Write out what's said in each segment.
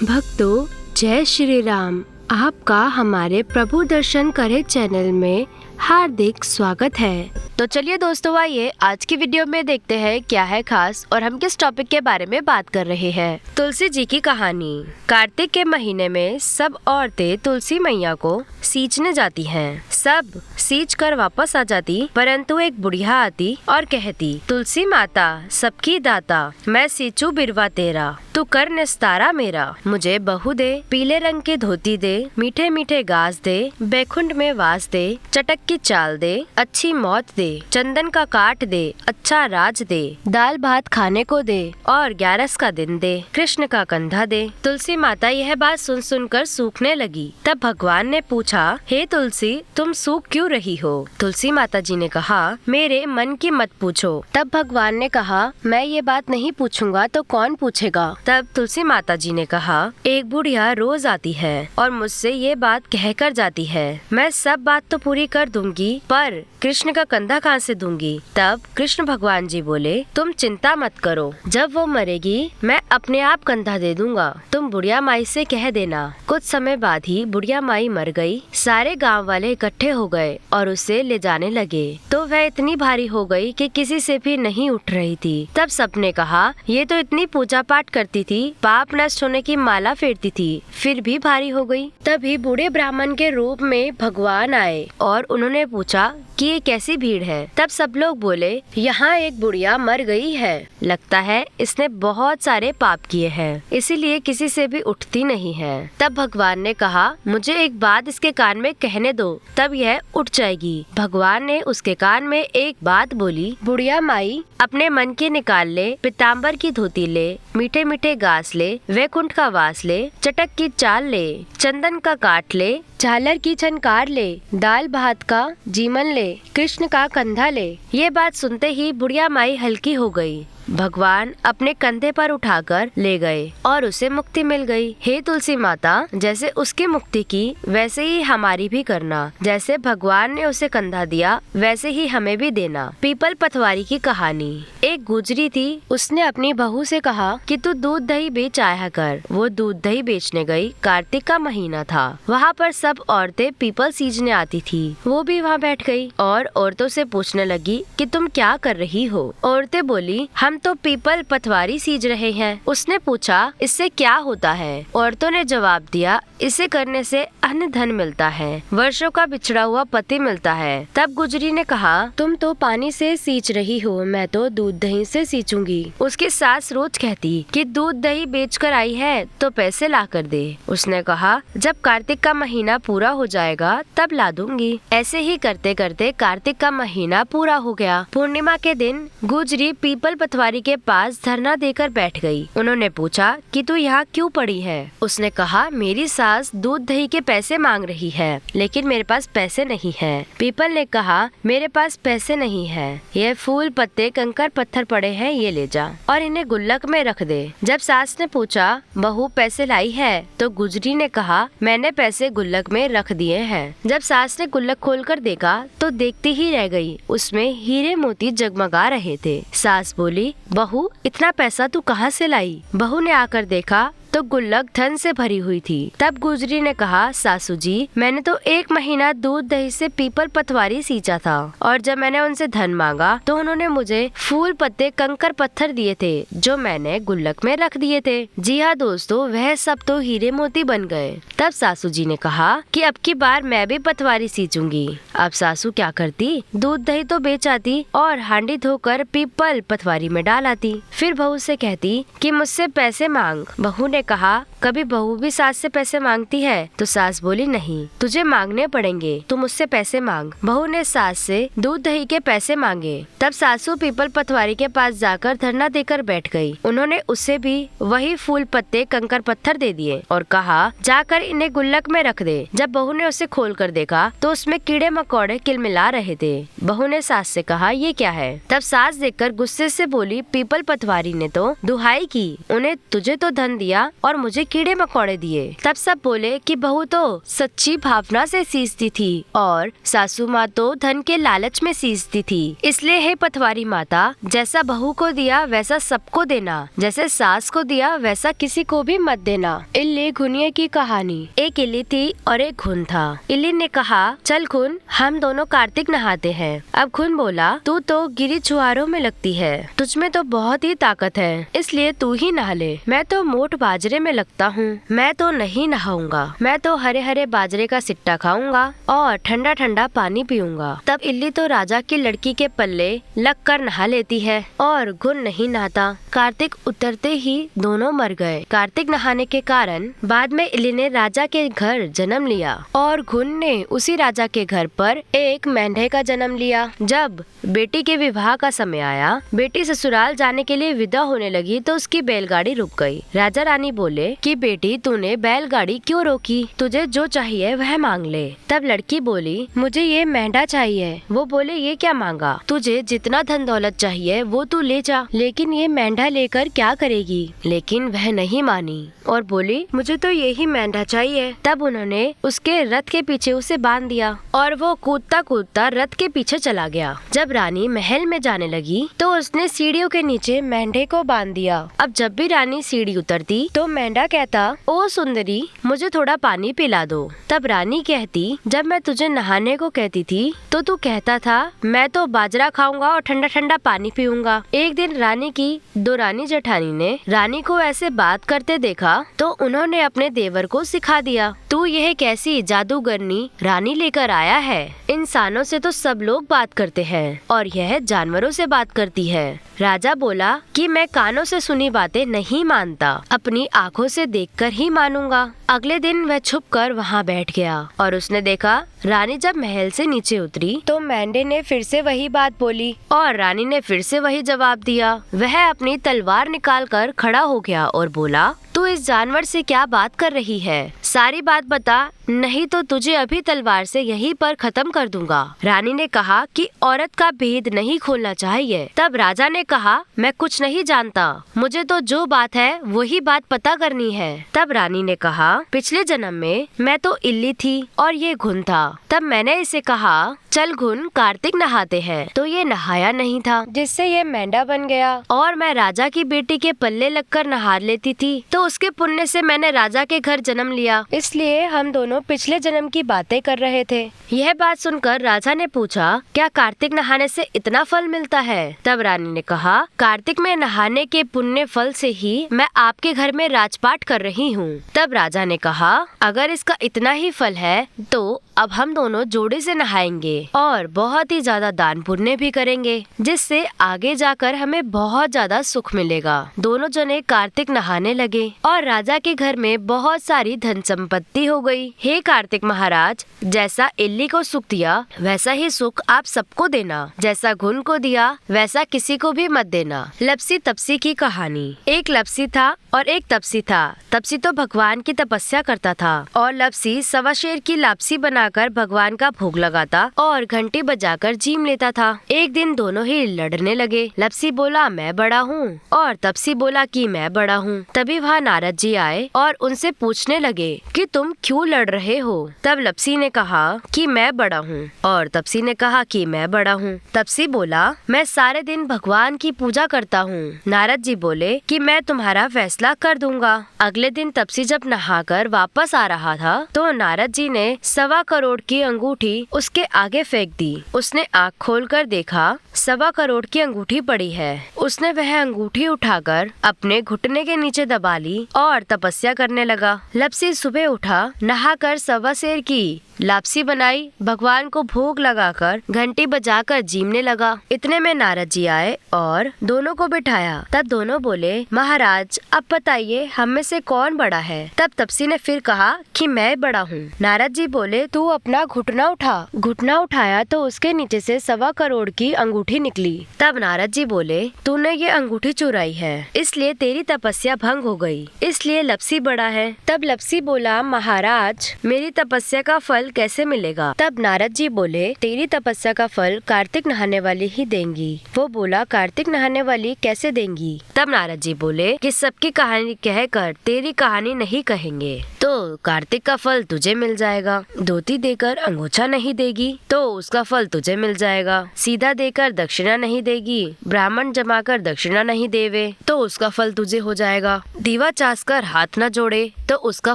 भक्तों, जय श्री राम। आपका हमारे प्रभु दर्शन करे चैनल में हार्दिक स्वागत है। तो चलिए दोस्तों, आइए आज की वीडियो में देखते हैं क्या है खास और हम किस टॉपिक के बारे में बात कर रहे हैं। तुलसी जी की कहानी। कार्तिक के महीने में सब औरतें तुलसी मैया को सींचने जाती हैं। सब सींच कर वापस आ जाती, परंतु एक बुढ़िया आती और कहती, तुलसी माता सबकी दाता, मैं सींचू बिरवा तेरा, तू कर निस्तारा मेरा। मुझे बहू दे, पीले रंग की धोती दे, मीठे मीठे गाज दे, बैकुंठ में वास दे, चटक की चाल दे, अच्छी मौत दे, चंदन का काट दे, अच्छा राज दे, दाल भात खाने को दे और 11 का दिन दे, कृष्ण का कंधा दे। तुलसी माता यह बात सुन सुनकर सूखने लगी। तब भगवान ने पूछा, हे तुलसी, तुम सूख क्यों रही हो? तुलसी माता जी ने कहा, मेरे मन की मत पूछो। तब भगवान ने कहा, मैं ये बात नहीं पूछूंगा तो कौन पूछेगा? तब तुलसी माता जी ने कहा, एक बुढ़िया रोज आती है और मुझसे ये बात कहकर जाती है, मैं सब बात तो पूरी कर दूंगी, पर कृष्ण का कंधा कहाँ से दूंगी? तब कृष्ण भगवान जी बोले, तुम चिंता मत करो, जब वो मरेगी मैं अपने आप कंधा दे दूंगा, तुम बुढ़िया माई से कह देना। कुछ समय बाद ही बुढ़िया माई मर गई। सारे गांव वाले इकट्ठे हो गए और उसे ले जाने लगे, तो वह इतनी भारी हो गई कि किसी से भी नहीं उठ रही थी। तब सबने कहा, ये तो इतनी पूजा पाठ करती थी, पाप नष्ट होने की माला फेरती थी, फिर भी भारी हो गई। तभी बूढ़े ब्राह्मण के रूप में भगवान आए और उन्होंने पूछा कि ये कैसी भीड़ है? तब सब लोग बोले, यहाँ एक बुढ़िया मर गई है, लगता है इसने बहुत सारे पाप किए हैं, इसीलिए किसी से भी उठती नहीं है। तब भगवान ने कहा, मुझे एक बात इसके कान में कहने दो, तब यह उठ जाएगी। भगवान ने उसके कान में एक बात बोली, बुढ़िया माई, अपने मन की निकाल ले, पीताम्बर की धोती ले, मीठे मीठे गास ले, वैकुंठ का वास ले, चटक की चाल ले, चंदन का काट ले, झालर की छनकार ले, दाल भात का जीमन ले, कृष्ण का कंधा ले। ये बात सुनते ही बुढ़िया माई हल्की हो गई। भगवान अपने कंधे पर उठाकर ले गए और उसे मुक्ति मिल गई। हे तुलसी माता, जैसे उसकी मुक्ति की वैसे ही हमारी भी करना। जैसे भगवान ने उसे कंधा दिया वैसे ही हमें भी देना। पीपल पतवारी की कहानी। एक गुजरी थी, उसने अपनी बहू से कहा कि तू दूध दही बेच आया कर। वो दूध दही बेचने गई। कार्तिक का महीना था। वहाँ पर सब औरतें पीपल सींचने आती थी। वो भी वहाँ बैठ गई और औरतों से पूछने लगी कि तुम क्या कर रही हो? औरतें बोली, हम तो पीपल पतवारी सींच रहे हैं। उसने पूछा, इससे क्या होता है? औरतों ने जवाब दिया, इसे करने से अन्न धन मिलता है, वर्षों का बिछड़ा हुआ पति मिलता है। तब गुजरी ने कहा, तुम तो पानी से सींच रही हो, मैं तो दूध दही से सींचूंगी। उसकी सास रोज कहती कि दूध दही बेचकर आई है तो पैसे ला कर दे। उसने कहा, जब कार्तिक का महीना पूरा हो जाएगा तब ला दूंगी। ऐसे ही करते करते कार्तिक का महीना पूरा हो गया। पूर्णिमा के दिन गुजरी पीपल पतवारी के पास धरना देकर बैठ गई। उन्होंने पूछा कि तू यहाँ क्यों पड़ी है? उसने कहा, मेरी सास दूध दही के पैसे मांग रही है, लेकिन मेरे पास पैसे नहीं है। पीपल ने कहा, मेरे पास पैसे नहीं है, ये फूल पत्ते कंकर पत्थर पड़े हैं, ये ले जा और इन्हें गुल्लक में रख दे। जब सास ने पूछा, बहू पैसे लाई है? तो गुजरी ने कहा, मैंने पैसे गुल्लक में रख दिए हैं। जब सास ने गुल्लक खोलकर देखा तो देखती ही रह गई, उसमें हीरे मोती जगमगा रहे थे। सास बोली, बहू, इतना पैसा तू कहाँ से लाई? बहू ने आकर देखा तो गुल्लक धन से भरी हुई थी। तब गुजरी ने कहा, सासू जी, मैंने तो 1 महीना दूध दही से पीपल पतवारी सींचा था और जब मैंने उनसे धन मांगा तो उन्होंने मुझे फूल पत्ते कंकर पत्थर दिए थे, जो मैंने गुल्लक में रख दिए थे। जी हाँ दोस्तों, वह सब तो हीरे मोती बन गए। तब सासू जी ने कहा कि अब की बार मैं भी पतवारी सींचूंगी। अब सासू क्या करती, दूध दही तो बेच आती और हांडी धोकर पीपल पतवारी में डाल आती। फिर बहू से कहती कि मुझसे पैसे मांग। बहू ने कहा, कभी बहू भी सास से पैसे मांगती है? तो सास बोली, नहीं, तुझे मांगने पड़ेंगे, तू मुझसे पैसे मांग। बहू ने सास से दूध दही के पैसे मांगे। तब सासू पीपल पतवारी के पास जाकर धरना देकर बैठ गई। उन्होंने उसे भी वही फूल पत्ते कंकर पत्थर दे दिए और कहा, जाकर इन्हें गुल्लक में रख दे। जब बहू ने उसे खोल कर देखा तो उसमें कीड़े मकोड़े किलमिला रहे थे। बहू ने सास से कहा, ये क्या है? तब सास देखकर गुस्से से बोली, पीपल पतवारी ने तो दुहाई की, उन्हें तुझे तो धन दिया और मुझे कीड़े मकोड़े दिए। तब सब बोले कि बहू तो सच्ची भावना से सींचती थी और सासू माँ तो धन के लालच में सींचती थी। इसलिए हे पतवारी माता, जैसा बहू को दिया वैसा सबको देना, जैसे सास को दिया वैसा किसी को भी मत देना। इल्ली घुनिया की कहानी। एक इल्ली थी और एक घुन था। इल्ली ने कहा, चल घुन, हम दोनों कार्तिक नहाते हैं। अब घुन बोला, तू तो गिरी छुआरों में लगती है, तुझमें तो बहुत ही ताकत है, इसलिए तू ही नहा ले। मैं तो मोट बाजरे में लगता हूँ, मैं तो नहीं नहाऊंगा। मैं तो हरे हरे बाजरे का सिट्टा खाऊंगा और ठंडा ठंडा पानी पीऊंगा। तब इल्ली तो राजा की लड़की के पल्ले लग कर नहा लेती है और घुन नहीं नहाता। कार्तिक उतरते ही दोनों मर गए। कार्तिक नहाने के कारण बाद में इल्ली ने राजा के घर जन्म लिया और घुन ने उसी राजा के घर पर एक मेंढे का जन्म लिया। जब बेटी के विवाह का समय आया, बेटी ससुराल जाने के लिए विदा होने लगी तो उसकी बैलगाड़ी रुक गई। राजा रानी बोले कि बेटी, तूने बैलगाड़ी क्यों रोकी? तुझे जो चाहिए वह मांग ले। तब लड़की बोली, मुझे ये मेंढा चाहिए। वो बोले, ये क्या मांगा? तुझे जितना धन दौलत चाहिए वो तू ले जा, लेकिन ये मेंढा लेकर क्या करेगी? लेकिन वह नहीं मानी और बोली, मुझे तो यही मेंढा चाहिए। तब उन्होंने उसके रथ के पीछे उसे बांध दिया और वो कूदता कूदता रथ के पीछे चला गया। जब रानी महल में जाने लगी तो उसने सीढ़ियों के नीचे मेंढे को बांध दिया। अब जब भी रानी सीढ़ी उतरती तो मेंढा कहता, ओ सुंदरी, मुझे थोड़ा पानी पिला दो। तब रानी कहती, जब मैं तुझे नहाने को कहती थी तो तू कहता था मैं तो बाजरा खाऊंगा और ठंडा ठंडा पानी पीऊंगा। एक दिन रानी की दो रानी जेठानी ने रानी को ऐसे बात करते देखा तो उन्होंने अपने देवर को सिखा दिया, तू यह कैसी जादूगरनी रानी लेकर आया है? इंसानों से तो सब लोग बात करते हैं और यह जानवरों से बात करती है। राजा बोला कि मैं कानों से सुनी बातें नहीं मानता, अपनी आँखों से देखकर ही मानूंगा। अगले दिन वह छुपकर वहाँ बैठ गया और उसने देखा रानी जब महल से नीचे उतरी तो मेंढे ने फिर से वही बात बोली और रानी ने फिर से वही जवाब दिया। वह अपनी तलवार निकालकर खड़ा हो गया और बोला, तू इस जानवर से क्या बात कर रही है? सारी बात बता, नहीं तो तुझे अभी तलवार से यहीं पर खत्म कर दूंगा। रानी ने कहा कि औरत का भेद नहीं खोलना चाहिए। तब राजा ने कहा, मैं कुछ नहीं जानता, मुझे तो जो बात है वही बात पता करनी है। तब रानी ने कहा, पिछले जन्म में मैं तो इल्ली थी और ये घुन था। तब मैंने इसे कहा, चल घुन, कार्तिक नहाते हैं, तो ये नहाया नहीं था, जिससे ये मेंढा बन गया और मैं राजा की बेटी के पल्ले लगकर नहा लेती थी, तो उसके पुण्य से मैंने राजा के घर जन्म लिया। इसलिए हम दोनों पिछले जन्म की बातें कर रहे थे। यह बात सुनकर राजा ने पूछा, क्या कार्तिक नहाने से इतना फल मिलता है? तब रानी ने कहा, कार्तिक में नहाने के पुण्य फल से ही मैं आपके घर में राजपाट कर रही हूँ। तब राजा ने कहा, अगर इसका इतना ही फल है तो अब हम दोनों जोड़े से नहाएंगे और बहुत ही ज्यादा दान पुण्य भी करेंगे, जिससे आगे जाकर हमें बहुत ज्यादा सुख मिलेगा। दोनों जने कार्तिक नहाने लगे और राजा के घर में बहुत सारी धन संपत्ति हो गई। हे कार्तिक महाराज, जैसा इल्ली को सुख दिया वैसा ही सुख आप सबको देना, जैसा घुन को दिया वैसा किसी को भी मत देना। लपसी तपसी की कहानी। एक लपसी था और एक तपसी था। तपसी तो भगवान की तपस्या करता था और लपसी सवा शेर की लापसी बनाकर भगवान का भोग लगाता और घंटी बजाकर जीम लेता था। एक दिन दोनों ही लड़ने लगे। लपसी बोला, मैं बड़ा हूँ और तपसी बोला कि मैं बड़ा हूँ। तभी वहाँ नारद जी आए और उनसे पूछने लगे कि तुम क्यों लड़ रहे हो? तब लपसी ने कहा कि मैं बड़ा हूँ और तपसी ने कहा कि मैं बड़ा हूँ। तपसी बोला, मैं सारे दिन भगवान की पूजा करता हूँ। नारद जी बोले कि मैं तुम्हारा फैसला कर दूंगा। अगले दिन तपसी जब नहाकर वापस आ रहा था तो नारद जी ने 1.25 करोड़ की अंगूठी उसके आगे फेंक दी। उसने आँख खोलकर देखा 1.25 करोड़ की अंगूठी पड़ी है। उसने वह अंगूठी उठाकर अपने घुटने के नीचे दबा ली और तपस्या करने लगा। लपसी सुबह उठा, नहाकर 1.25 सेर की लापसी बनाई, भगवान को भोग लगाकर घंटी बजाकर जीमने लगा। इतने में नारद जी आए और दोनों को बिठाया। तब दोनों बोले, महाराज अब बताइए हम में से कौन बड़ा है? तब तपसी ने फिर कहा कि मैं बड़ा हूँ। नारद जी बोले, तू अपना घुटना उठा। घुटना उठाया तो उसके नीचे से 1.25 करोड़ की अंगूठी निकली। तब नारद जी बोले, तूने ये अंगूठी चुराई है, इसलिए तेरी तपस्या भंग हो गई, इसलिए लपसी बड़ा है। तब लपसी बोला, महाराज मेरी तपस्या का फल फल कैसे मिलेगा? तब नारद जी बोले, तेरी तपस्या का फल कार्तिक नहाने वाली ही देंगी। वो बोला, कार्तिक नहाने वाली कैसे देंगी? तब नारद जी बोले कि सबकी कहानी कहकर तेरी कहानी नहीं कहेंगे तो कार्तिक का फल तुझे मिल जाएगा। धोती देकर अंगोछा नहीं देगी तो उसका फल तुझे मिल जाएगा। सीधा देकर दक्षिणा नहीं देगी, ब्राह्मण जमा कर दक्षिणा नहीं देवे तो उसका फल तुझे हो जाएगा। दीवा चास कर हाथ न जोड़े तो उसका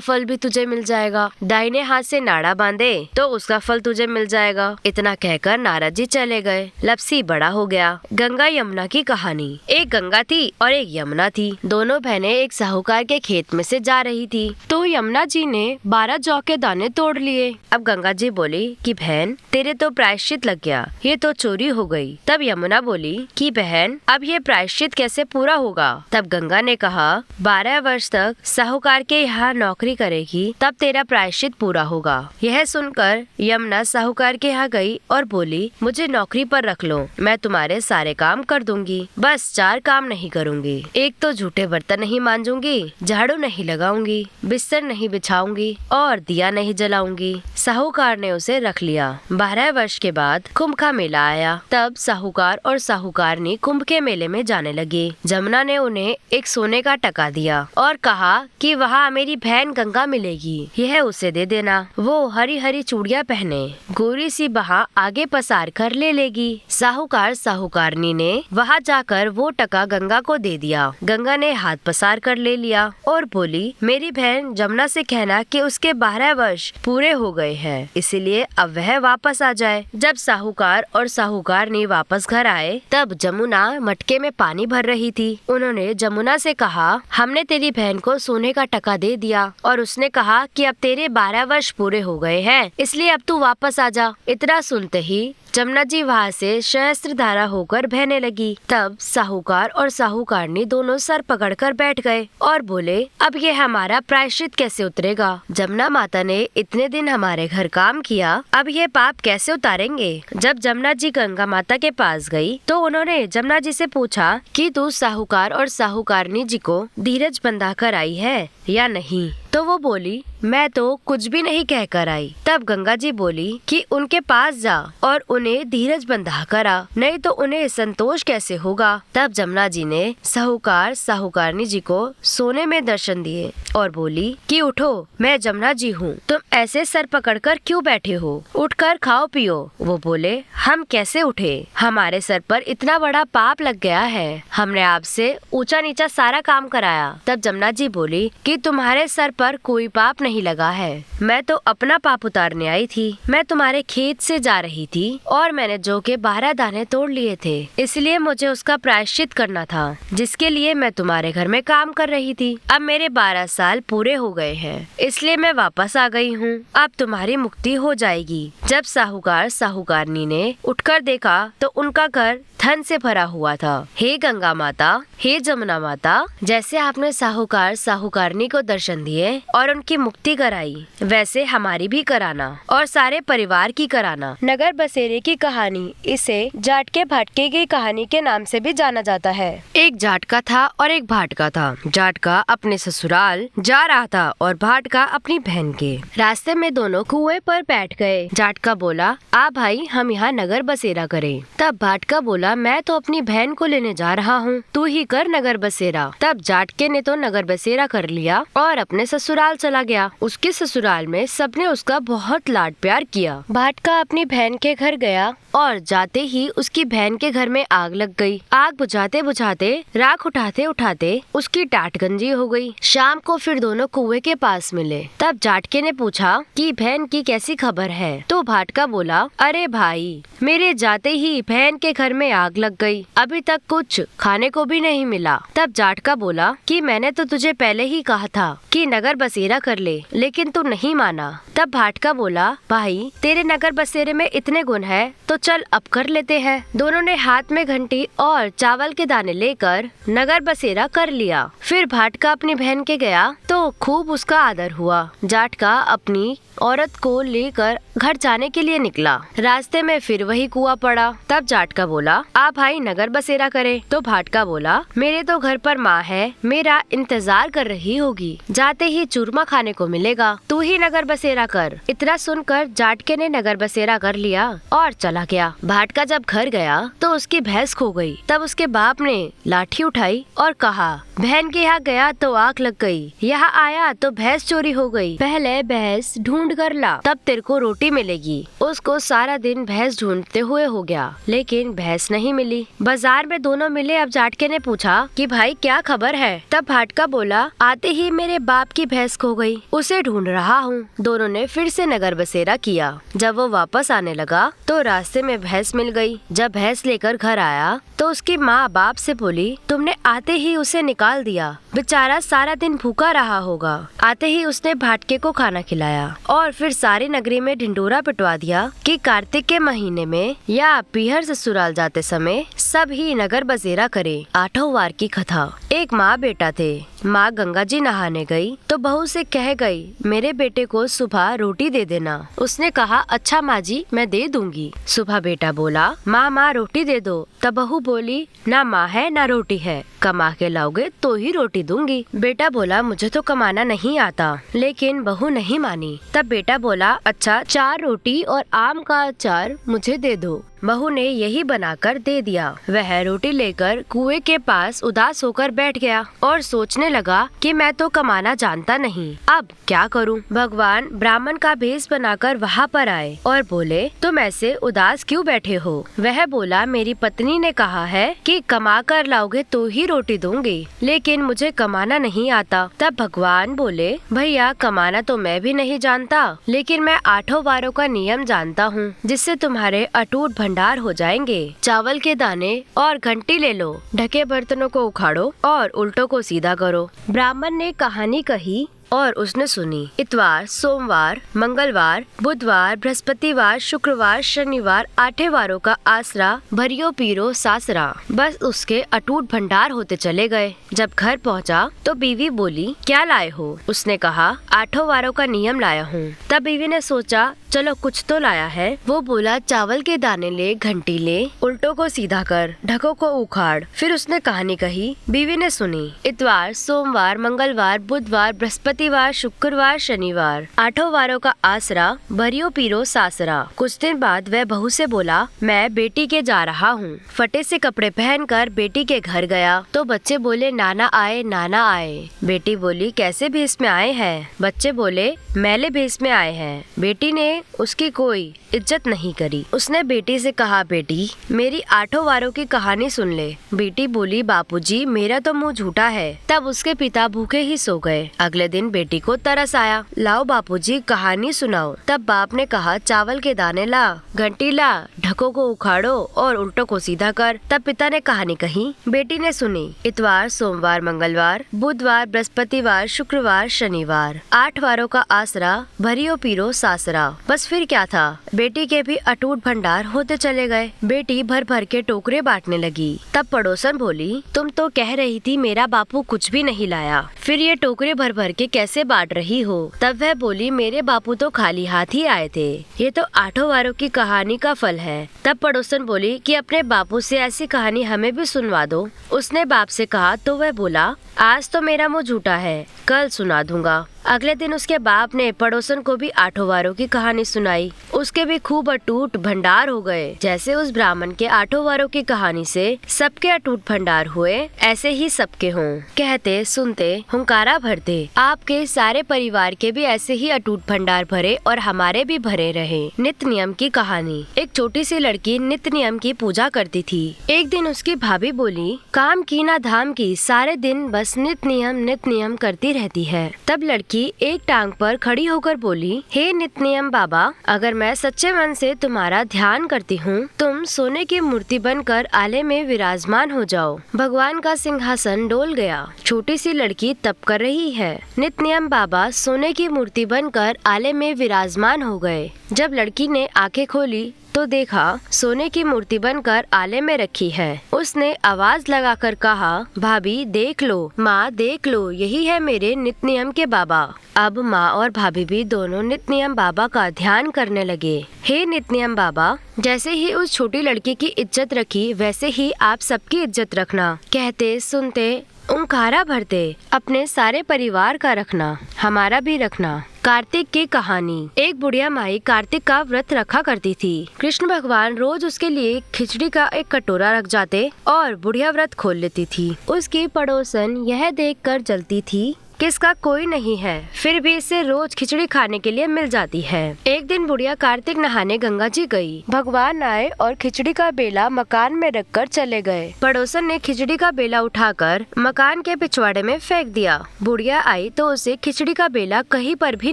फल भी तुझे मिल जाएगा। दाहिने हाथ से नाड़ा बांधे तो उसका फल तुझे मिल जाएगा। इतना कहकर नारद जी चले गए। लपसी बड़ा हो गया। गंगा यमुना की कहानी। एक गंगा थी और एक यमुना थी। दोनों बहनें एक साहूकार के खेत में से जा रही थी तो यमुना जी ने 12 जौ के दाने तोड़ लिए। अब गंगा जी बोली कि बहन, तेरे तो प्रायश्चित लग गया, ये तो चोरी हो गई। तब यमुना बोली कि बहन, अब ये प्रायश्चित कैसे पूरा होगा? तब गंगा ने कहा, 12 वर्ष तक साहूकार के यहाँ नौकरी करेगी तब तेरा प्रायश्चित पूरा होगा। यह सुनकर यमुना साहूकार के यहाँ गई और बोली, मुझे नौकरी पर रख लो, मैं तुम्हारे सारे काम कर दूंगी, बस 4 काम नहीं करूंगी। एक तो झूठे बर्तन नहीं मांजूंगी, झाड़ू नहीं लगाऊंगी, बिस्तर नहीं बिछाऊंगी और दिया नहीं जलाऊंगी। साहूकार ने उसे रख लिया। 12 वर्ष के बाद कुंभ का मेला आया। तब साहूकार और साहूकारनी कुंभ के मेले में जाने लगे। जमुना ने उन्हें एक सोने का टका दिया और कहा कि वहाँ मेरी बहन गंगा मिलेगी, यह उसे दे देना। वो हरी हरी चूड़ियाँ पहने गोरी सी बहा आगे पसार कर ले लेगी। साहूकार साहूकारनी ने वहाँ जाकर वो टका गंगा को दे दिया। गंगा ने हाथ पसार कर ले लिया और बोली, मेरी बहन जमुना से कहना कि उसके 12 वर्ष पूरे हो गए हैं, इसीलिए अब वह वापस आ जाए। जब साहूकार और साहूकारनी वापस घर आए तब जमुना मटके में पानी भर रही थी। उन्होंने जमुना से कहा, हमने तेरी बहन को सोने का टका दे दिया और उसने कहा कि अब तेरे 12 वर्ष पूरे हो गए हैं, इसलिए अब तू वापस आ जा। इतना सुनते ही जमुना जी वहाँ से सहस्त्रधारा होकर बहने लगी। तब साहूकार और साहूकारनी दोनों सर पकड़कर बैठ गए और बोले, अब ये हमारा प्रायश्चित कैसे उतरेगा? जमुना माता ने इतने दिन हमारे घर काम किया, अब ये पाप कैसे उतारेंगे? जब जमुना जी गंगा माता के पास गई तो उन्होंने जमुना जी से पूछा कि तू साहूकार और साहूकारनी जी को धीरज बंधा कर आई है या नहीं? तो वो बोली, मैं तो कुछ भी नहीं कह कर आई। तब गंगा जी बोली कि उनके पास जा और उन्हें धीरज बंधा कर आ, नहीं तो उन्हें संतोष कैसे होगा? तब जमुना जी ने साहूकार साहूकारनी जी को सोने में दर्शन दिए और बोली कि उठो, मैं जमुना जी हूँ, तुम ऐसे सर पकड़कर क्यों बैठे हो? उठकर खाओ पियो। वो बोले, हम कैसे उठे? हमारे सर पर इतना बड़ा पाप लग गया है, हमने आपसे ऊंचा नीचा सारा काम कराया। तब जमुना जी बोली कि तुम्हारे सर पर कोई पाप नहीं लगा है, मैं तो अपना पाप उतारने आई थी। मैं तुम्हारे खेत से जा रही थी और मैंने जौ के 12 दाने तोड़ लिए थे, इसलिए मुझे उसका प्रायश्चित करना था, जिसके लिए मैं तुम्हारे घर में काम कर रही थी। अब मेरे 12 साल पूरे हो गए हैं, इसलिए मैं वापस आ गई हूँ। अब तुम्हारी मुक्ति हो जाएगी। जब साहूकार साहूकारनी ने उठकर देखा तो उनका घर धन से भरा हुआ था। हे गंगा माता, हे जमुना माता, जैसे आपने साहूकार साहूकारनी को दर्शन दिए और उनकी मुक्ति कराई, वैसे हमारी भी कराना और सारे परिवार की कराना। नगर बसेरे की कहानी, इसे जाटके भाटके की कहानी के नाम से भी जाना जाता है। एक जाटका था और एक भाटका था। जाटका अपने ससुराल जा रहा था और भाटका अपनी बहन के। रास्ते में दोनों कुएं पर बैठ गए। जाटका बोला, आ भाई, हम यहाँ नगर बसेरा करें। तब भाटका बोला, मैं तो अपनी बहन को लेने जा रहा हूँ, तू ही कर नगर बसेरा। तब जाटके ने तो नगर बसेरा कर लिया और अपने ससुराल चला गया। उसके ससुराल में सबने उसका बहुत लाड प्यार किया। भाटका अपनी बहन के घर गया और जाते ही उसकी बहन के घर में आग लग गई। आग बुझाते बुझाते, राख उठाते उठाते उसकी टाट गंजी हो गई। शाम को फिर दोनों कुएं के पास मिले। तब जाटके ने पूछा कि बहन की कैसी खबर है? तो भाटका बोला, अरे भाई, मेरे जाते ही बहन के घर में आग लग गई, अभी तक कुछ खाने को भी नहीं मिला। तब जाटका बोला कि मैंने तो तुझे पहले ही कहा था कि नगर बसेरा कर ले, लेकिन तू नहीं माना। तब भाटका बोला, भाई, तेरे नगर बसेरे में इतने गुण है तो चल अब कर लेते हैं। दोनों ने हाथ में घंटी और चावल के दाने लेकर नगर बसेरा कर लिया। फिर भाटका अपनी बहन के गया तो खूब उसका आदर हुआ। जाटका अपनी औरत को लेकर घर जाने के लिए निकला। रास्ते में फिर वही कुआं पड़ा। तब जाटका बोला, आ भाई नगर बसेरा करे। तो भाटका बोला, मेरे तो घर पर माँ है, मेरा इंतजार कर रही होगी, जाते ही चूरमा खाने को मिलेगा, तू ही नगर बसेरा कर। इतना सुनकर जाटके ने नगर बसेरा कर लिया और चला गया। भाटका जब घर गया तो उसकी भैंस खो गई। तब उसके बाप ने लाठी उठाई और कहा, बहन के यहाँ गया तो आग लग गई, यहाँ आया तो भैंस चोरी हो गई, पहले भैंस ढूंढ कर ला, तब तेरे को रोटी मिलेगी। उसको सारा दिन भैंस ढूंढते हुए हो गया, लेकिन भैंस नहीं मिली। बाजार में दोनों मिले। अब जाटके ने पूछा कि भाई क्या खबर है? तब भाटका बोला, आते ही मेरे बाप की भैंस खो गई, उसे ढूंढ रहा हूँ। दोनों ने फिर से नगर बसेरा किया। जब वो वापस आने लगा तो रास्ते में भैंस मिल गई। जब भैंस लेकर घर आया तो उसकी माँ बाप से बोली, तुमने आते ही उसे निकाल दिया, बेचारा सारा दिन भूखा रहा होगा। आते ही उसने भाटके को खाना खिलाया और फिर सारी नगरी में ढिंडोरा पिटवा दिया कि कार्तिक के महीने में या पीहर ससुराल जाते समय सब ही नगर बसेरा करे। 8 वार की कथा। एक माँ बेटा थे। माँ गंगा जी नहाने गई तो बहू से कह गई, मेरे बेटे को सुबह रोटी दे देना। उसने कहा, अच्छा माँ जी मैं दे दूंगी। सुबह बेटा बोला, माँ रोटी दे दो। तब बहू बोली, ना माँ है ना रोटी है, कमा के लाओगे तो ही रोटी दूंगी। बेटा बोला, मुझे तो कमाना नहीं आता। लेकिन बहू नहीं मानी। तब बेटा बोला, अच्छा 4 रोटी और आम का अचार मुझे दे दो। बहू ने यही बनाकर दे दिया। वह रोटी लेकर कुएं के पास उदास होकर बैठ गया और सोचने लगा कि मैं तो कमाना जानता नहीं, अब क्या करूं? भगवान ब्राह्मण का भेष बनाकर वहां पर आए और बोले, तुम ऐसे उदास क्यों बैठे हो? वह बोला, मेरी पत्नी ने कहा है कि कमा कर लाओगे तो ही रोटी दूंगी, लेकिन मुझे कमाना नहीं आता। तब भगवान बोले, भैया कमाना तो मैं भी नहीं जानता, लेकिन मैं 8 वारों का नियम जानता हूँ, जिससे तुम्हारे अटूट भंडार हो जाएंगे। चावल के दाने और घंटी ले लो, ढके बर्तनों को उखाड़ो और उल्टों को सीधा करो। ब्राह्मण ने कहानी कही और उसने सुनी। इतवार, सोमवार, मंगलवार, बुधवार, बृहस्पतिवार, शुक्रवार, शनिवार, 8 वारों का आसरा, भरियो पीरो सासरा। बस उसके अटूट भंडार होते चले गए। जब घर पहुंचा तो बीवी बोली, क्या लाए हो? उसने कहा, 8 वारों का नियम लाया हूँ। तब बीवी ने सोचा, चलो कुछ तो लाया है। वो बोला, चावल के दाने ले, घंटी ले, उल्टों को सीधा कर, ढकों को उखाड़। फिर उसने कहानी कही। बीवी ने सुनी। इतवार, सोमवार, मंगलवार, बुधवार, बृहस्पतिवार, शुक्रवार, शनिवार, 8 वारों का आसरा, भरियो पीरो सासरा। कुछ दिन बाद वह बहू से बोला, मैं बेटी के जा रहा हूँ। फटे से कपड़े पहनकर बेटी के घर गया तो बच्चे बोले, नाना आए, नाना आए। बेटी बोली, कैसे भेष में आए हैं? बच्चे बोले, मैले भेष में आए हैं। बेटी ने उसकी कोई इज्जत नहीं करी। उसने बेटी से कहा, बेटी मेरी 8 वारों की कहानी सुन ले। बेटी बोली, बापूजी मेरा तो मुंह झूठा है। तब उसके पिता भूखे ही सो गए। अगले दिन बेटी को तरस आया, लाओ बापूजी कहानी सुनाओ। तब बाप ने कहा, चावल के दाने ला, घंटी ला, ढकों को उखाड़ो और उल्टों को सीधा कर। तब पिता ने कहानी कही। बेटी ने सुनी। इतवार, सोमवार, मंगलवार, बुधवार, बृहस्पतिवार, शुक्रवार, शनिवार, 8 वारों का आसरा, भरियो पीरो सासरा। बस फिर क्या था? बेटी के भी अटूट भंडार होते चले गए। बेटी भर भर के टोकरे बांटने लगी। तब पड़ोसन बोली, तुम तो कह रही थी मेरा बापू कुछ भी नहीं लाया, फिर ये टोकरे भर भर के कैसे बांट रही हो? तब वह बोली, मेरे बापू तो खाली हाथ ही आए थे। ये तो 8 वारों की कहानी का फल है। तब पड़ोसन बोली कि अपने बापू से ऐसी कहानी हमें भी सुनवा दो। उसने बाप से कहा तो वह बोला, आज तो मेरा मुँह झूठा है, कल सुना दूंगा। अगले दिन उसके बाप ने पड़ोसन को भी 8 वारों की कहानी सुनाई। उसके भी खूब अटूट भंडार हो गए। जैसे उस ब्राह्मण के 8 वारों की कहानी से सबके अटूट भंडार हुए, ऐसे ही सबके हों। कहते सुनते हुंकारा भरते, आपके सारे परिवार के भी ऐसे ही अटूट भंडार भरे और हमारे भी भरे रहे। नित्य नियम की कहानी। एक छोटी सी लड़की नित्य नियम की पूजा करती थी। एक दिन उसकी भाभी बोली, काम की ना धाम की, सारे दिन बस नित्य नियम करती रहती है। तब लड़की एक टांग पर खड़ी होकर बोली, हे नित्यनियम बाबा, अगर मैं सच्चे मन से तुम्हारा ध्यान करती हूँ, तुम सोने की मूर्ति बनकर आले में विराजमान हो जाओ। भगवान का सिंहासन डोल गया। छोटी सी लड़की तप कर रही है। नित्यनियम बाबा सोने की मूर्ति बनकर आले में विराजमान हो गए। जब लड़की ने आंखें खोली तो देखा सोने की मूर्ति बनकर आले में रखी है। उसने आवाज लगाकर कहा, भाभी देख लो, माँ देख लो, यही है मेरे नित्य नियम के बाबा। अब माँ और भाभी भी दोनों नित्यनेम बाबा का ध्यान करने लगे। हे नित्यनेम बाबा, जैसे ही उस छोटी लड़की की इज्जत रखी वैसे ही आप सबकी इज्जत रखना। कहते सुनते ओंकारा भरते अपने सारे परिवार का रखना, हमारा भी रखना। कार्तिक की कहानी। एक बुढ़िया माई कार्तिक का व्रत रखा करती थी। कृष्ण भगवान रोज उसके लिए खिचड़ी का एक कटोरा रख जाते और बुढ़िया व्रत खोल लेती थी। उसकी पड़ोसन यह देखकर जलती थी कि इसका कोई नहीं है, फिर भी इसे रोज खिचड़ी खाने के लिए मिल जाती है। एक दिन बुढ़िया कार्तिक नहाने गंगा जी गई। भगवान आए और खिचड़ी का बेला मकान में रखकर चले गए। पड़ोसन ने खिचड़ी का बेला उठाकर मकान के पिछवाड़े में फेंक दिया। बुढ़िया आई तो उसे खिचड़ी का बेला कहीं पर भी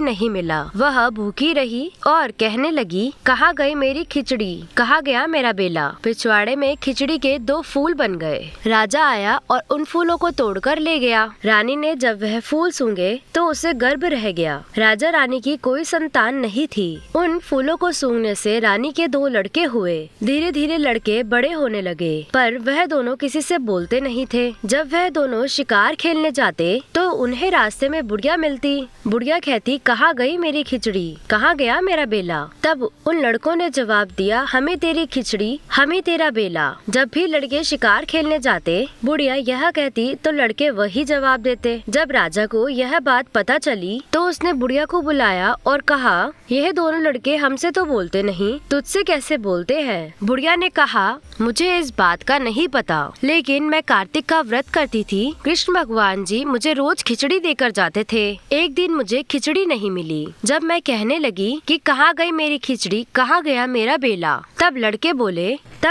नहीं मिला। वह भूखी रही और कहने लगी, कहाँ गई मेरी खिचड़ी, कहाँ गया मेरा बेला। पिछवाड़े में खिचड़ी के 2 फूल बन गए। राजा आया और उन फूलों को तोड़कर ले गया। रानी ने जब वह फूल सूंघे तो उसे गर्भ रह गया। राजा रानी की कोई संतान नहीं थी। उन फूलों को सूंघने से रानी के 2 लड़के हुए। धीरे धीरे लड़के बड़े होने लगे, पर वह दोनों किसी से बोलते नहीं थे। जब वह दोनों शिकार खेलने जाते तो उन्हें रास्ते में बुढ़िया मिलती। बुढ़िया कहती, कहाँ गई मेरी खिचड़ी, कहाँ गया मेरा बेला। तब उन लड़कों ने जवाब दिया, हमें तेरी खिचड़ी, हमें तेरा बेला। जब भी लड़के शिकार खेलने जाते बुढ़िया यह कहती तो लड़के वही जवाब देते। जब राजा को यह बात पता चली तो उसने बुढ़िया को बुलाया और कहा, यह दोनों लड़के हमसे तो बोलते नहीं, तुझसे कैसे बोलते हैं। बुढ़िया ने कहा, मुझे इस बात का नहीं पता, लेकिन मैं कार्तिक का व्रत करती थी। कृष्ण भगवान जी मुझे रोज खिचड़ी देकर जाते थे। एक दिन मुझे खिचड़ी नहीं मिली। जब मैं कहने लगी कि कहाँ गई मेरी खिचड़ी, कहाँ गया मेरा बेला, तब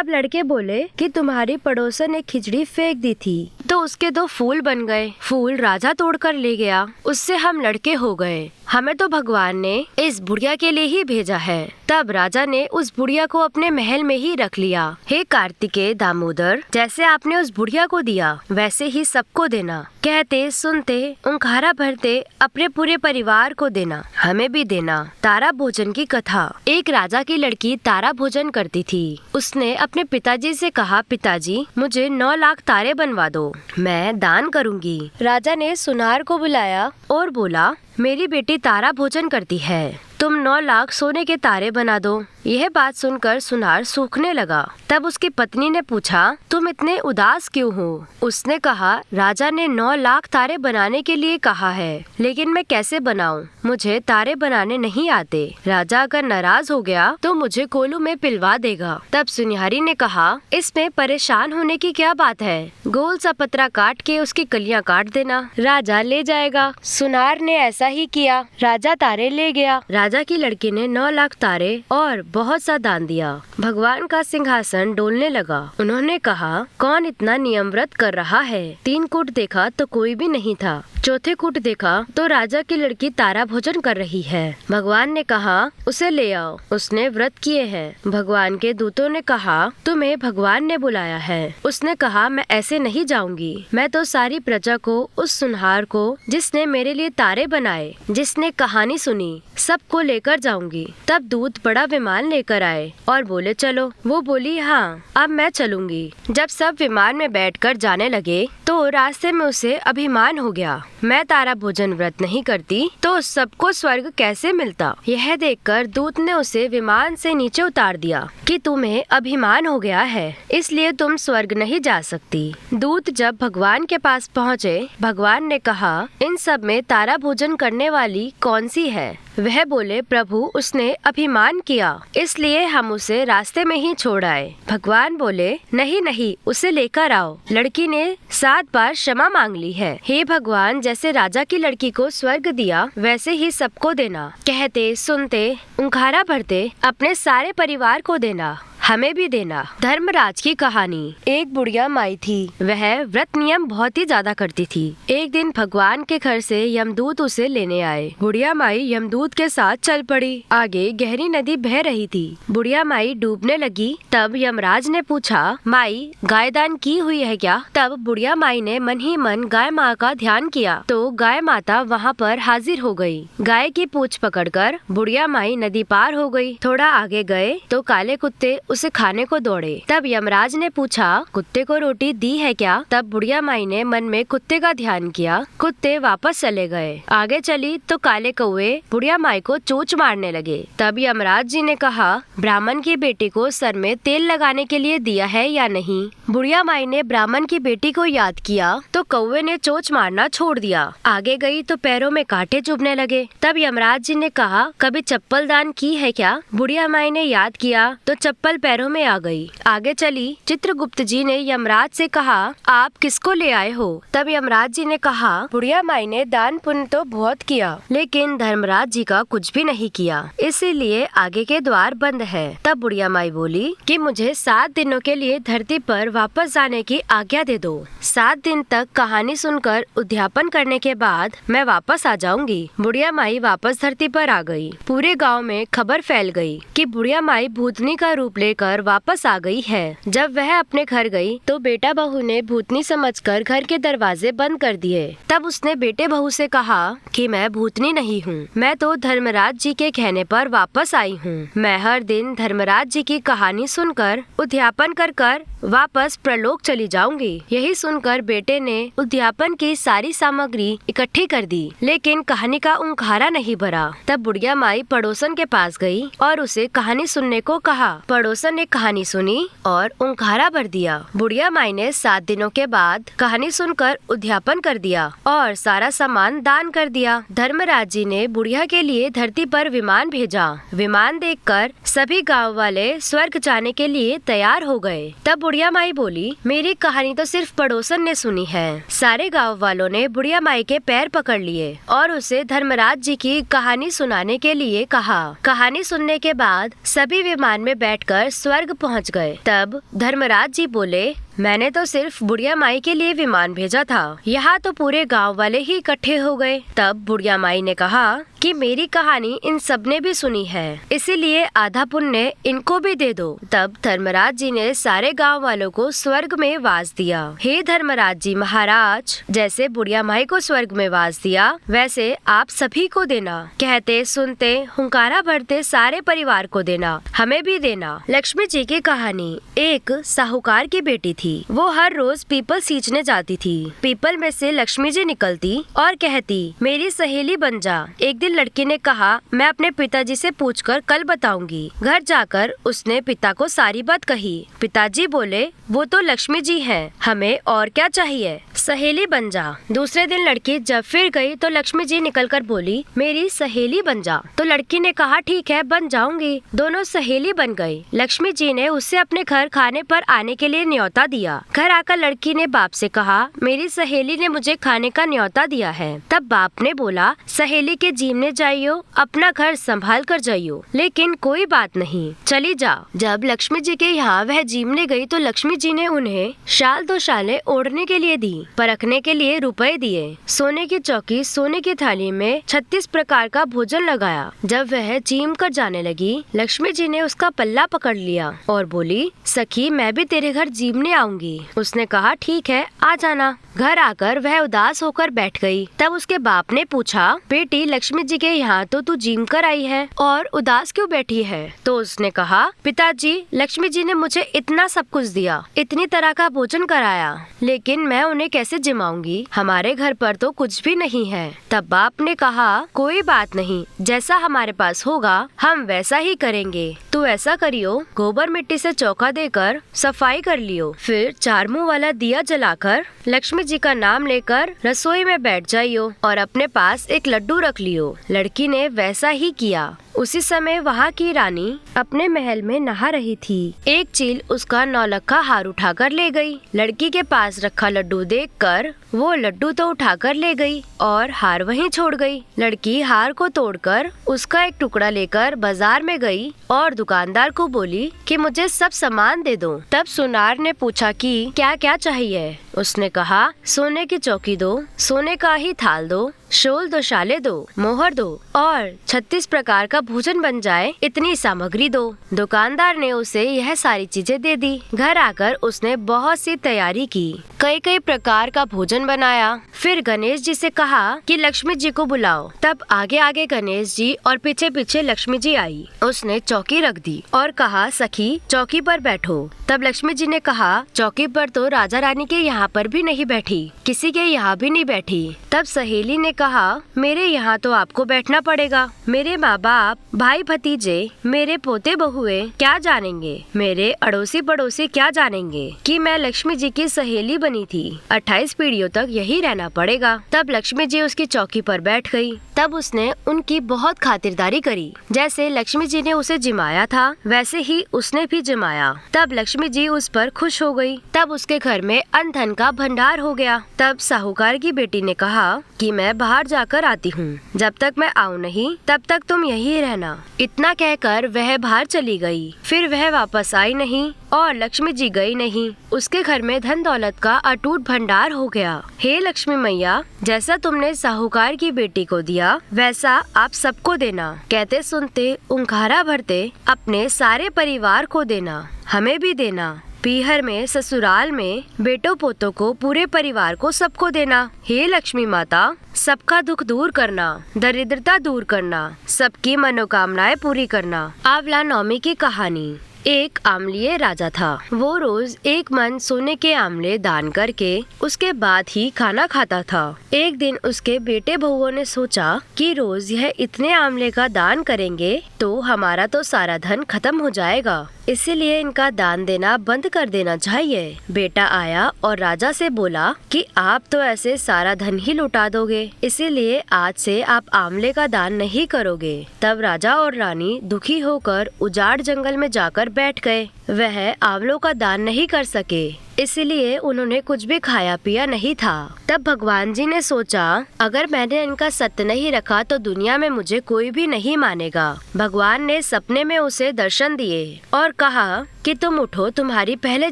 लड़के बोले कि तुम्हारी पड़ोसन ने खिचड़ी फेंक दी थी तो उसके 2 फूल बन गए। फूल राजा तोड़कर ले गया, उससे हम लड़के हो गए। हमें तो भगवान ने इस बुढ़िया के लिए ही भेजा है। तब राजा ने उस बुढ़िया को अपने महल में ही रख लिया। हे कार्तिकेय दामोदर, जैसे आपने उस बुढ़िया को दिया वैसे ही सबको देना। कहते सुनते ओंकारा भरते अपने पूरे परिवार को देना, हमें भी देना। तारा भोजन की कथा। एक राजा की लड़की तारा भोजन करती थी। उसने अपने पिताजी से कहा, पिताजी मुझे 9 लाख तारे बनवा दो, मैं दान करूंगी। राजा ने सुनार को बुलाया और बोला, मेरी बेटी तारा भोजन करती है, तुम 9 लाख सोने के तारे बना दो। यह बात सुनकर सुनार सूखने लगा। तब उसकी पत्नी ने पूछा, तुम इतने उदास क्यों हो? उसने कहा, राजा ने 9 लाख तारे बनाने के लिए कहा है, लेकिन मैं कैसे बनाऊं? मुझे तारे बनाने नहीं आते। राजा अगर नाराज हो गया तो मुझे कोलू में पिलवा देगा। तब सुनिहारी ने कहा, इसमें परेशान होने की क्या बात है, गोल सा पतरा काट के उसकी कलियां काट देना, राजा ले जाएगा। सुनार ने ऐसा ही किया। राजा तारे ले गया। राजा की लड़की ने 9 लाख तारे और बहुत सा दान दिया। भगवान का सिंहासन डोलने लगा। उन्होंने कहा, कौन इतना नियम व्रत कर रहा है? 3 कूट देखा तो कोई भी नहीं था। चौथे कूट देखा तो राजा की लड़की तारा भोजन कर रही है। भगवान ने कहा, उसे ले आओ, उसने व्रत किए हैं। भगवान के दूतों ने कहा, तुम्हें भगवान ने बुलाया है। उसने कहा, मैं ऐसे नहीं जाऊंगी। मैं तो सारी प्रजा को, उस सुनहार को जिसने मेरे लिए तारे बनाए, जिसने कहानी सुनी, सबको लेकर जाऊंगी। तब दूत बड़ा विमान लेकर आए और बोले, चलो। वो बोली, हाँ अब मैं चलूंगी। जब सब विमान में बैठकर जाने लगे तो रास्ते में उसे अभिमान हो गया, मैं तारा भोजन व्रत नहीं करती तो सबको स्वर्ग कैसे मिलता। यह देखकर दूत ने उसे विमान से नीचे उतार दिया कि तुम्हें अभिमान हो गया है, इसलिए तुम स्वर्ग नहीं जा सकती। दूत जब भगवान के पास पहुँचे, भगवान ने कहा, इन सब में तारा भोजन करने वाली कौन सी है? वह बोले, प्रभु उसने अभिमान किया, इसलिए हम उसे रास्ते में ही छोड़ आए। भगवान बोले, नहीं नहीं, उसे लेकर आओ। लड़की ने 7 बार क्षमा मांग ली है। हे भगवान, जैसे राजा की लड़की को स्वर्ग दिया वैसे ही सबको देना। कहते सुनते ओंकारा भरते अपने सारे परिवार को देना, हमें भी देना। धर्मराज की कहानी। एक बुढ़िया माई थी। वह व्रत नियम बहुत ही ज्यादा करती थी। एक दिन भगवान के घर से यमदूत उसे लेने आए। बुढ़िया माई यमदूत के साथ चल पड़ी। आगे गहरी नदी बह रही थी। बुढ़िया माई डूबने लगी। तब यमराज ने पूछा, माई गाय दान की हुई है क्या? तब बुढ़िया माई ने मन ही मन गाय माँ का ध्यान किया तो गाय माता वहाँ पर हाजिर हो गई। गाय की पूंछ पकड़कर बुढ़िया माई नदी पार हो गई। थोड़ा आगे गए तो काले कुत्ते उसे खाने को दौड़े। तब यमराज ने पूछा, कुत्ते को रोटी दी है क्या? तब बुढ़िया माई ने मन में कुत्ते का ध्यान किया। कुत्ते वापस चले गए। आगे चली तो काले कौवे बुढ़िया माई को चोंच मारने लगे। तब यमराज जी ने कहा, ब्राह्मण की बेटी को सर में तेल लगाने के लिए दिया है या नहीं? बुढ़िया माई ने ब्राह्मण की बेटी को याद किया तो कौवे ने चोंच मारना छोड़ दिया। आगे गई तो पैरों में कांटे चुभने लगे। तब यमराज जी ने कहा, कभी चप्पल दान की है क्या? बुढ़िया माई ने याद किया तो चप्पल पैरों में आ गई। आगे चली, चित्रगुप्त जी ने यमराज से कहा, आप किसको ले आए हो? तब यमराज जी ने कहा, बुढ़िया माई ने दान पुण्य तो बहुत किया, लेकिन धर्मराज जी का कुछ भी नहीं किया, इसीलिए आगे के द्वार बंद है। तब बुढ़िया माई बोली कि मुझे 7 दिनों के लिए धरती पर वापस जाने की आज्ञा दे दो। 7 दिन तक कहानी सुनकर उद्यापन करने के बाद मैं वापस आ जाऊंगी। बुढ़िया माई वापस धरती पर आ गई। पूरे गांव में खबर फैल गई कि बुढ़िया माई भूतनी का रूप लेकर वापस आ गई है। जब वह अपने घर गई तो बेटा बहू ने भूतनी समझकर घर के दरवाजे बंद कर दिए। तब उसने बेटे बहू से कहा कि मैं भूतनी नहीं हूँ, मैं तो धर्मराज जी के कहने पर वापस आई हूँ। मैं हर दिन धर्मराज जी की कहानी सुनकर उद्यापन कर कर वापस प्रलोक चली जाऊंगी। यही सुनकर बेटे ने उद्यापन की सारी सामग्री इकट्ठी कर दी, लेकिन कहानी का उंखारा नहीं भरा। तब बुढ़िया माई पड़ोसन के पास गई और उसे कहानी सुनने को कहा। पड़ोसन ने कहानी सुनी और उंखारा भर दिया। बुढ़िया माई ने 7 दिनों के बाद कहानी सुनकर उद्यापन कर दिया और सारा सामान दान कर दिया। धर्मराज जी ने बुढ़िया के लिए धरती पर विमान भेजा। विमान देखकर सभी गाँव वाले स्वर्ग जाने के लिए तैयार हो गए। तब बुढ़िया माई बोली, मेरी कहानी तो सिर्फ पड़ोसन ने सुनी है। सारे गांव वालों ने बुढ़िया माई के पैर पकड़ लिए और उसे धर्मराज जी की कहानी सुनाने के लिए कहा। कहानी सुनने के बाद सभी विमान में बैठकर स्वर्ग पहुंच गए। तब धर्मराज जी बोले, मैंने तो सिर्फ बुढ़िया माई के लिए विमान भेजा था, यहाँ तो पूरे गांव वाले ही इकट्ठे हो गए। तब बुढ़िया माई ने कहा कि मेरी कहानी इन सब ने भी सुनी है, इसीलिए आधा पुण्य इनको भी दे दो। तब धर्मराज जी ने सारे गांव वालों को स्वर्ग में वास दिया। हे धर्मराज जी महाराज, जैसे बुढ़िया माई को स्वर्ग में वास दिया, वैसे आप सभी को देना। कहते सुनते हुंकारा भरते सारे परिवार को देना, हमें भी देना। लक्ष्मी जी की कहानी। एक साहूकार की बेटी थी। वो हर रोज पीपल सींचने जाती थी। पीपल में से लक्ष्मी जी निकलती और कहती, मेरी सहेली बन जा। एक दिन लड़की ने कहा, मैं अपने पिताजी से पूछकर कल बताऊंगी। घर जाकर उसने पिता को सारी बात कही। पिताजी बोले, वो तो लक्ष्मी जी हैं, हमें और क्या चाहिए, सहेली बन जा। दूसरे दिन लड़की जब फिर गई तो लक्ष्मी जी निकलकर बोली, मेरी सहेली बन जा। तो लड़की ने कहा, ठीक है, बन जाऊंगी। दोनों सहेली बन गई। लक्ष्मी जी ने उससे अपने घर खाने पर आने के लिए न्योता दिया। घर आकर लड़की ने बाप से कहा, मेरी सहेली ने मुझे खाने का न्योता दिया है। तब बाप ने बोला, सहेली के जीमने जाइयो, अपना घर संभाल कर जाइयो, लेकिन कोई बात नहीं, चली जा। जब लक्ष्मी जी के यहाँ वह जीमने गई तो लक्ष्मी जी ने उन्हें शाल 2 शालें ओढ़ने के लिए दी, परखने के लिए रुपए दिए, सोने की चौकी, सोने की थाली में 36 प्रकार का भोजन लगाया। जब वह जीम कर जाने लगी, लक्ष्मी जी ने उसका पल्ला पकड़ लिया और बोली, सखी मैं भी तेरे घर जीमने आऊंगी। उसने कहा, ठीक है, आ जाना। घर आकर वह उदास होकर बैठ गई। तब उसके बाप ने पूछा, बेटी लक्ष्मी जी के यहाँ तो तू जीम कर आई है और उदास क्यों बैठी है? तो उसने कहा, पिताजी लक्ष्मी जी ने मुझे इतना सब कुछ दिया, इतनी तरह का भोजन कराया, लेकिन मैं उन्हें कैसे जिमाऊंगी? हमारे घर पर तो कुछ भी नहीं है। तब बाप ने कहा, कोई बात नहीं, जैसा हमारे पास होगा हम वैसा ही करेंगे। तू ऐसा करियो, गोबर मिट्टी से चौका देकर सफाई कर लियो, फिर 4 मुंह वाला दिया जलाकर लक्ष्मी जी का नाम लेकर रसोई में बैठ जाइयो और अपने पास एक लड्डू रख लियो। लड़की ने वैसा ही किया। उसी समय वहाँ की रानी अपने महल में नहा रही थी। एक चील उसका 9 लक्खा हार उठाकर ले गई। लड़की के पास रखा लड्डू देखकर वो लड्डू तो उठाकर ले गई और हार वहीं छोड़ गई। लड़की हार को तोड़कर उसका एक टुकड़ा लेकर बाजार में गई और दुकानदार को बोली कि मुझे सब सामान दे दो। तब सुनार ने पूछा कि क्या क्या चाहिए। उसने कहा, सोने की चौकी दो, सोने का ही थाल दो, शोल दो, शाले दो, मोहर दो और 36 प्रकार का भोजन बन जाए इतनी सामग्री दो। दुकानदार ने उसे यह सारी चीजें दे दी। घर आकर उसने बहुत सी तैयारी की, कई कई प्रकार का भोजन बनाया। फिर गणेश जी से कहा कि लक्ष्मी जी को बुलाओ। तब आगे आगे गणेश जी और पीछे पीछे लक्ष्मी जी आई। उसने चौकी रख दी और कहा, सखी चौकी पर बैठो। तब लक्ष्मी जी ने कहा, चौकी पर तो राजा रानी के यहाँ पर भी नहीं बैठी, किसी के यहाँ भी नहीं बैठी। तब सहेली ने कहा, मेरे यहाँ तो आपको बैठना पड़ेगा। मेरे माँ बाप, भाई भतीजे, मेरे पोते बहुए क्या जानेंगे, मेरे अड़ोसी पड़ोसी क्या जानेंगे कि मैं लक्ष्मी जी की सहेली बनी थी। 28 पीढ़ियों तक यही रहना पड़ेगा। तब लक्ष्मी जी उसकी चौकी पर बैठ गई। तब उसने उनकी बहुत खातिरदारी करी। जैसे लक्ष्मी जी ने उसे जिमाया था वैसे ही उसने भी जिमाया। तब लक्ष्मी जी उस पर खुश हो गई। तब उसके घर में अन्न धन का भंडार हो गया। तब साहूकार की बेटी ने कहा कि मैं बाहर जाकर आती हूँ, जब तक मैं आऊँ नहीं तब तक तुम यही रहना। इतना कहकर वह बाहर चली गई। फिर वह वापस आई नहीं और लक्ष्मी जी गई नहीं। उसके घर में धन दौलत का अटूट भंडार हो गया। हे लक्ष्मी मैया, जैसा तुमने साहूकार की बेटी को दिया वैसा आप सबको देना। कहते सुनते उंघारा भरते अपने सारे परिवार को देना, हमें भी देना। पीहर में, ससुराल में, बेटों पोतों को, पूरे परिवार को, सबको देना। हे लक्ष्मी माता, सबका दुख दूर करना, दरिद्रता दूर करना, सबकी मनोकामनाएं पूरी करना। आंवला नवमी की कहानी। एक आमलीय राजा था। वो रोज 1 मन सोने के आमले दान करके उसके बाद ही खाना खाता था। एक दिन उसके बेटे बहुओं ने सोचा कि रोज यह इतने आमले का दान करेंगे तो हमारा तो सारा धन खत्म हो जाएगा, इसीलिए इनका दान देना बंद कर देना चाहिए। बेटा आया और राजा से बोला कि आप तो ऐसे सारा धन ही लुटा दोगे, इसीलिए आज से आप आमले का दान नहीं करोगे। तब राजा और रानी दुखी होकर उजाड़ जंगल में जाकर बैठ गए। वह आमलों का दान नहीं कर सके, इसलिए उन्होंने कुछ भी खाया पिया नहीं था। तब भगवान जी ने सोचा, अगर मैंने इनका सत्य नहीं रखा तो दुनिया में मुझे कोई भी नहीं मानेगा। भगवान ने सपने में उसे दर्शन दिए और कहा कि तुम उठो, तुम्हारी पहले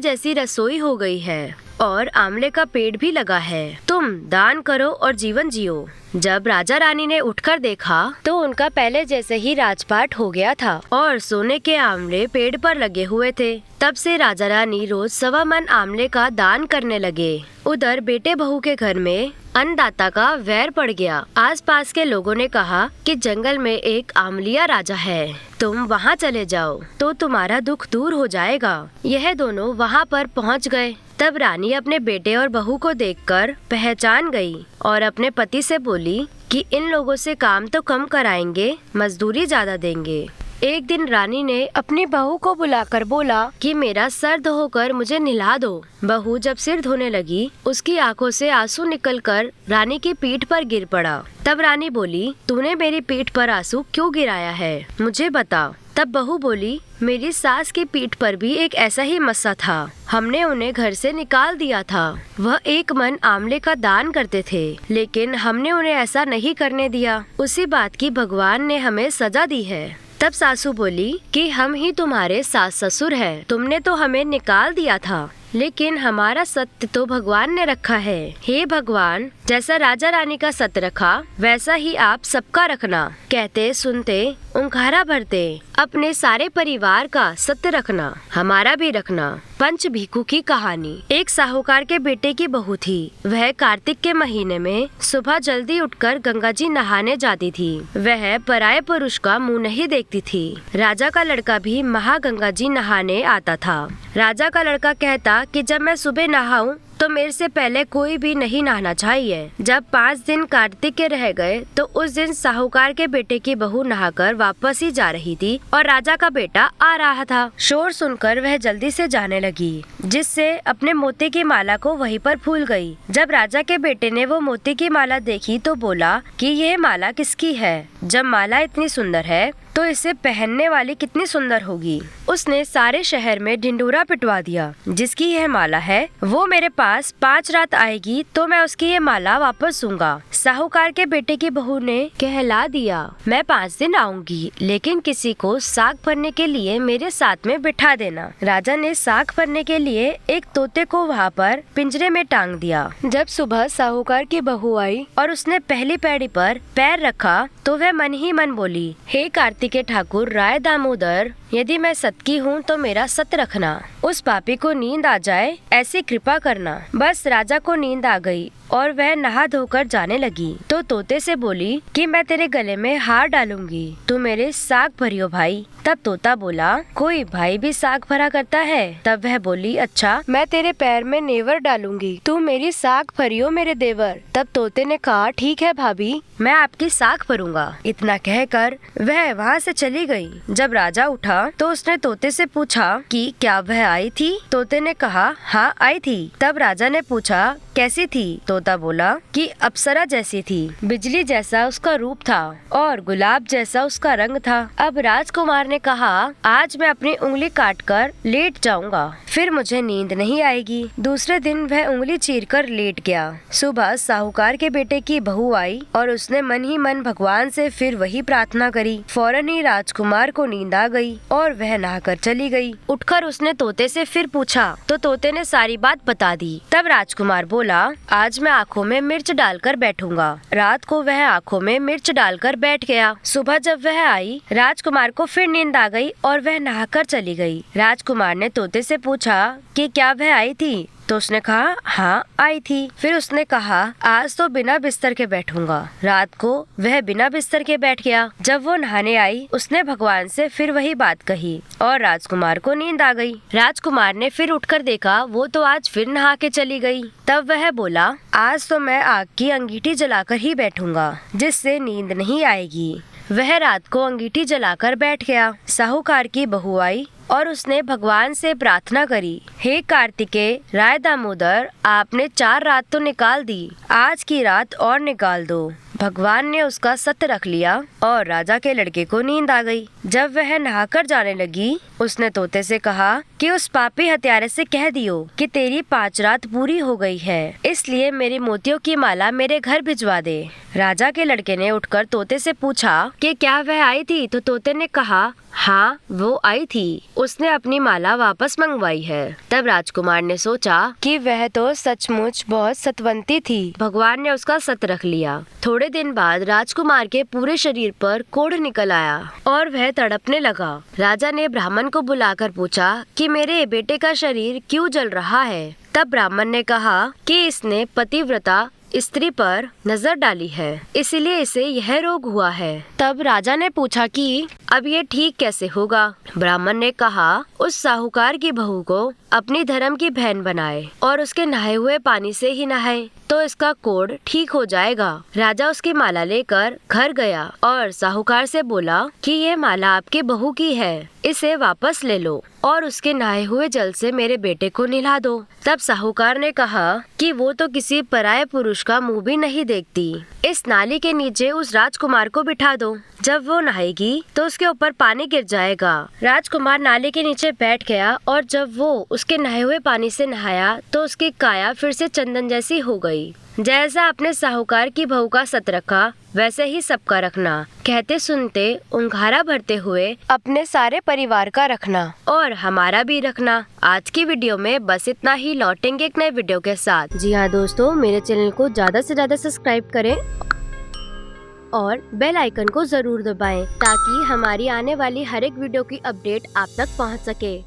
जैसी रसोई हो गई है और आमले का पेड़ भी लगा है, तुम दान करो और जीवन जियो। जब राजा रानी ने उठकर देखा तो उनका पहले जैसे ही राजपाट हो गया था और सोने के आमले पेड़ पर लगे हुए थे। तब से राजा रानी रोज 1.25 मन आमले का दान करने लगे। उधर बेटे बहू के घर में अन्नदाता का वैर पड़ गया। आसपास के लोगों ने कहा कि जंगल में एक आमलिया राजा है, तुम वहाँ चले जाओ तो तुम्हारा दुख दूर हो जाएगा। यह दोनों वहाँ पर पहुँच गए। तब रानी अपने बेटे और बहू को देखकर पहचान गई और अपने पति से बोली कि इन लोगों से काम तो कम कराएंगे, मजदूरी ज्यादा देंगे। एक दिन रानी ने अपनी बहू को बुलाकर बोला कि मेरा सर धोकर मुझे नहला दो। बहू जब सिर धोने लगी, उसकी आंखों से आंसू निकलकर रानी की पीठ पर गिर पड़ा। तब रानी बोली, तूने मेरी पीठ पर आंसू क्यों गिराया है, मुझे बता। तब बहू बोली, मेरी सास की पीठ पर भी एक ऐसा ही मस्सा था, हमने उन्हें घर से निकाल दिया था। वह 1 मन आमले का दान करते थे, लेकिन हमने उन्हें ऐसा नहीं करने दिया। उसी बात की भगवान ने हमें सजा दी है। तब सासू बोली कि हम ही तुम्हारे सास ससुर हैं, तुमने तो हमें निकाल दिया था, लेकिन हमारा सत्य तो भगवान ने रखा है। हे भगवान, जैसा राजा रानी का सत्य रखा वैसा ही आप सबका रखना। कहते सुनते उंघारा भरते अपने सारे परिवार का सत्य रखना, हमारा भी रखना। पंच भिखू की कहानी। एक साहूकार के बेटे की बहू थी। वह कार्तिक के महीने में सुबह जल्दी उठकर गंगा जी नहाने जाती थी। वह पराये पुरुष का मुंह नहीं देखती थी। राजा का लड़का भी महागंगा जी नहाने आता था। राजा का लड़का कहता कि जब मैं सुबह नहाऊं तो मेरे से पहले कोई भी नहीं नहाना चाहिए। जब 5 दिन कार्तिक के रह गए तो उस दिन साहूकार के बेटे की बहू नहाकर वापस ही जा रही थी और राजा का बेटा आ रहा था। शोर सुनकर वह जल्दी से जाने लगी, जिससे अपने मोती की माला को वहीं पर भूल गई। जब राजा के बेटे ने वो मोती की माला देखी तो बोला कि यह माला किसकी है? जब माला इतनी सुंदर है तो तो इसे पहनने वाली कितनी सुंदर होगी। उसने सारे शहर में ढिंढोरा पिटवा दिया, जिसकी यह माला है वो मेरे पास 5 रात आएगी तो मैं उसकी ये माला वापस दूंगा। साहूकार के बेटे की बहू ने कहला दिया, मैं 5 दिन आऊंगी, लेकिन किसी को साग भरने के लिए मेरे साथ में बिठा देना। राजा ने साग भरने के लिए एक तोते को वहाँ पर पिंजरे में टांग दिया। जब सुबह साहूकार की बहू आई और उसने पहली पैड़ी पर पैर रखा तो वह मन ही मन बोली, हे कार्तिकेय ठाकुर राय दामोदर, यदि मैं सतकी हूँ तो मेरा सत रखना। उस पापी को नींद आ जाए ऐसी कृपा करना। बस राजा को नींद आ गई और वह नहा धोकर जाने लगी तो तोते से बोली कि मैं तेरे गले में हार डालूंगी, तू मेरे साग भरियो भाई। तब तोता बोला, कोई भाई भी साग भरा करता है। तब वह बोली, अच्छा मैं तेरे पैर में नेवर डालूंगी, तू मेरी साग भरियो मेरे देवर। तब तोते ने कहा, ठीक है भाभी, मैं आपकी साग भरूंगा। इतना कहकर वह वहाँ से चली गई। जब राजा उठा तो उसने तोते से पूछा कि क्या वह आई थी। तोते ने कहा, हाँ आई थी। तब राजा ने पूछा, कैसी थी। तोता बोला कि अप्सरा जैसी थी, बिजली जैसा उसका रूप था और गुलाब जैसा उसका रंग था। अब राजकुमार ने कहा, आज मैं अपनी उंगली काटकर लेट जाऊंगा, फिर मुझे नींद नहीं आएगी। दूसरे दिन वह उंगली चीरकर लेट गया। सुबह साहूकार के बेटे की बहू आई और उसने मन ही मन भगवान से फिर वही प्रार्थना करी। फौरन ही राजकुमार को नींद आ गई और वह नहाकर चली गई। उठकर उसने तोते से फिर पूछा तो तोते ने सारी बात बता दी। तब राजकुमार बोला, आज मैं आँखों में मिर्च डालकर बैठूंगा। रात को वह आँखों में मिर्च डालकर बैठ गया। सुबह जब वह आई, राजकुमार को फिर नींद आ गई और वह नहाकर चली गई। राजकुमार ने तोते से पूछा कि क्या वह आई थी। तो उसने कहा, हाँ आई थी। फिर उसने कहा, आज तो बिना बिस्तर के बैठूंगा। रात को वह बिना बिस्तर के बैठ गया। जब वो नहाने आई, उसने भगवान से फिर वही बात कही और राजकुमार को नींद आ गई। राजकुमार ने फिर उठकर देखा, वो तो आज फिर नहा के चली गई। तब वह बोला, आज तो मैं आग की अंगीठी जलाकर ही बैठूंगा, जिससे नींद नहीं आएगी। वह रात को अंगीठी जलाकर बैठ गया। साहूकार की बहू आई और उसने भगवान से प्रार्थना करी, हे कार्तिकेय राय दामोदर, आपने 4 रात तो निकाल दी, आज की रात और निकाल दो। भगवान ने उसका सत्य रख लिया और राजा के लड़के को नींद आ गई। जब वह नहाकर जाने लगी, उसने तोते से कहा कि उस पापी हत्यारे से कह दियो कि तेरी 5 रात पूरी हो गई है, इसलिए मेरी मोतियों की माला मेरे घर भिजवा दे। राजा के लड़के ने उठकर तोते से पूछा कि क्या वह आई थी। तो तोते ने कहा, हाँ वो आई थी, उसने अपनी माला वापस मंगवाई है। तब राजकुमार ने सोचा कि वह तो सचमुच बहुत सतवंती थी। भगवान ने उसका सत रख लिया। थोड़े दिन बाद राजकुमार के पूरे शरीर पर कोढ़ निकल आया और वह तड़पने लगा। राजा ने ब्राह्मण को बुलाकर पूछा कि मेरे बेटे का शरीर क्यों जल रहा है। तब ब्राह्मण ने कहा कि इसने पतिव्रता स्त्री पर नजर डाली है, इसीलिए इसे यह रोग हुआ है। तब राजा ने पूछा कि अब ये ठीक कैसे होगा। ब्राह्मण ने कहा, उस साहूकार की बहू को अपनी धर्म की बहन बनाए और उसके नहाए हुए पानी से ही नहाए तो इसका कोढ़ ठीक हो जाएगा। राजा उसकी माला लेकर घर गया और साहूकार से बोला कि ये माला आपकी बहू की है, इसे वापस ले लो और उसके नहाए हुए जल से मेरे बेटे को नहला दो। तब साहूकार ने कहा कि वो तो किसी पराये पुरुष का मुंह भी नहीं देखती, इस नाली के नीचे उस राजकुमार को बिठा दो, जब वो नहाएगी तो उसके ऊपर पानी गिर जाएगा। राजकुमार नाली के नीचे बैठ गया और जब वो उसके नहाए हुए पानी से नहाया तो उसकी काया फिर से चंदन जैसी हो गई। जैसा अपने साहूकार की बहू का सत रखा, वैसे ही सबका रखना। कहते सुनते उंघारा भरते हुए अपने सारे परिवार का रखना और हमारा भी रखना। आज की वीडियो में बस इतना ही। लौटेंगे एक नए वीडियो के साथ। जी हाँ दोस्तों, मेरे चैनल को ज्यादा से ज्यादा सब्सक्राइब करें और बेल आइकन को जरूर दबाएं ताकि हमारी आने वाली हर एक वीडियो की अपडेट आप तक पहुंच सके।